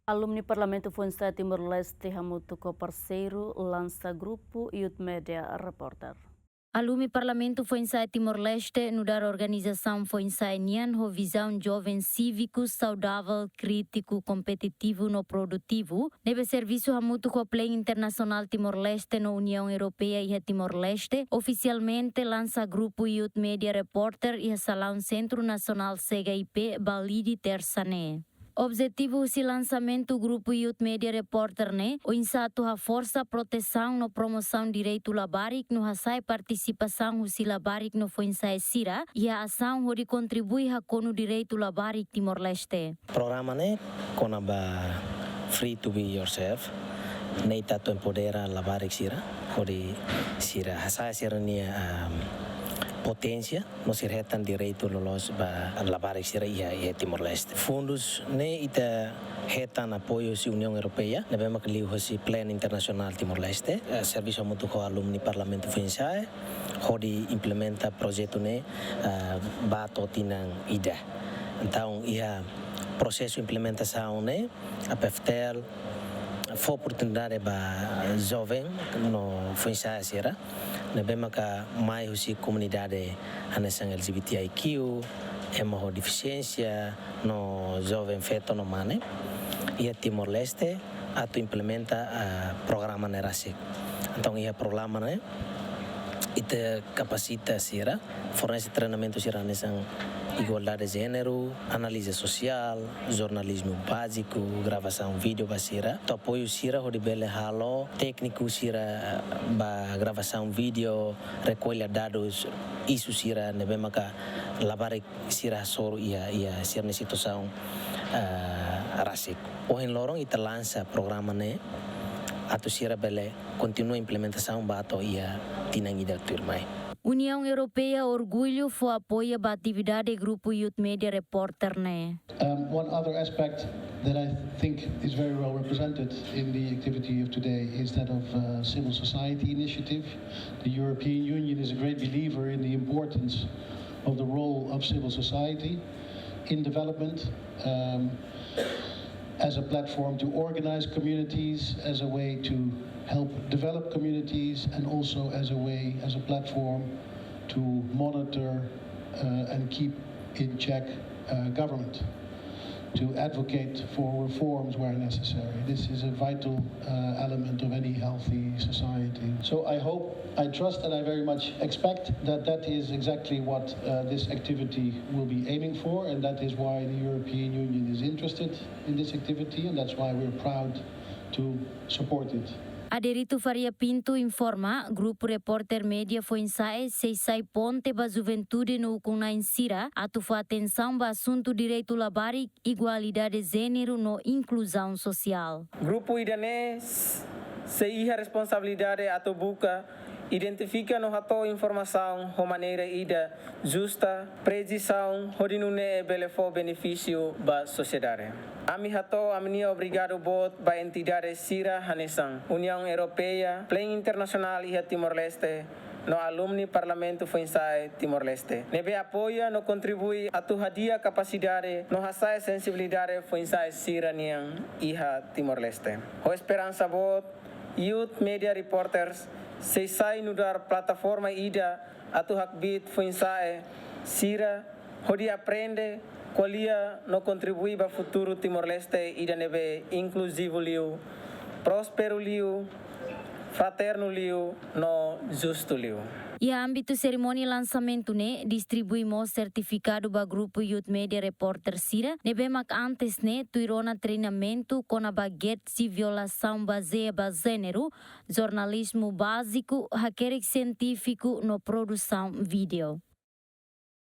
Alumni Parlamentu Foinsa'e Timor-Leste hamutuk parseiru lansa Grupu Youth Media Reporter. Alumni Parlamentu Foinsa'e Timor-Leste no dar organização Foinsa'e Nian ho visão jovem cívico, saudável, crítico, competitivo no produtivo, nebe serviço hamutuk play internacional Timor-Leste no União Europeia e Timor-Leste, oficialmente lança Grupo Youth Media Reporter e salão Centro Nacional CGIP Balidi Tersane. Objetivo si lançamento do Grupo Youth Media Reporter o insato a força proteção no promoção direito labarik no hasai participação o si labarik no Foinsa'e Sira e a ação onde contribui a cono direito labarik Timor-Leste. Programa kona ba free to be yourself neita to empodera labarik Sira onde Sira hasai Sira potência nos irretan direito lolos ba labarik Sira e Timor-Leste. Fundos ita retan apoio si União Europeia, nebema que liu si Plan Internacional Timor-Leste, serviço muito com Alumni Parlamentu Foinsa'e, onde implementa projeto bato tinang ida. Então, ia processo implementação a PFTEL foi oportunidade para jovem no Foinsa'e Sira, nebema que mais si comunidade anesang LGBTIQ, emo deficiência no jovem feto no mane e Timor-Leste atu implementa programa nerasik. Então ia programa ita capacita Sira, fornece treinamento Sira anesang igualdade de gênero, análise social, jornalismo básico, gravação vídeo ba Sira, to apoio Sira onde bele halo, técnico Sira ba gravação vídeo, recolha dados, isso Sira nebema ka labarik Sira soro ia Sira na situação rasik. O em lorong ita lança programa atu Sira bele continua a implementação bato ia tinangida turmai. União Europeia orgulho foi apoio a atividade Grupo Youth Media Reporter One other aspect that I think is very well represented in the activity of today is that of civil society initiative. The European Union is a great believer in the importance of the role of civil society in development as a platform to organize communities, as a way to help develop communities, and also as a platform to monitor and keep in check government, to advocate for reforms where necessary. This is a vital element of any healthy society. So I hope, I trust, and I very much expect that is exactly what this activity will be aiming for, and that is why the European Union is interested in this activity, and that's why we're proud to support it. Aderito Faria Pinto informa, Grupo Reporter Media Foinsa'e sai ponte ba juventude no ukuna insira, atu fa atenção ba assunto direito labarik, igualdade de gênero no inclusão social. Grupo idane se iha responsabilidade atu buka identifica no hato informação de maneira ida justa, precisão, hodinune belefo benefício ba sociedade. Ami hato amnia obrigado bot ba entidade Sira hanesang, União Europeia, Plan Internacional e Timor-Leste, no Alumni Parlamentu Foinsa'e Timor-Leste. Nebe apoia no contribui a tu hadia capacidade no hasai sensibilidade Foinsa'e Sira niang iha Timor-Leste. Ho esperança bot Youth Media Reporters sai nudar plataforma ida atu hakbit Foinsa'e Sira hodi aprende qualia no contribui ba futuro Timor-Leste ida nebe inclusivo liu, prospero liu, fraterno liu, no justo liu. E a âmbito cerimônia lançamento distribuímos certificado ba Grupo Youth Media Reporter Sira, nebemak antes tuirona treinamento com a baguete de violação baseada ba gênero, jornalismo básico, hacker científico no produção vídeo.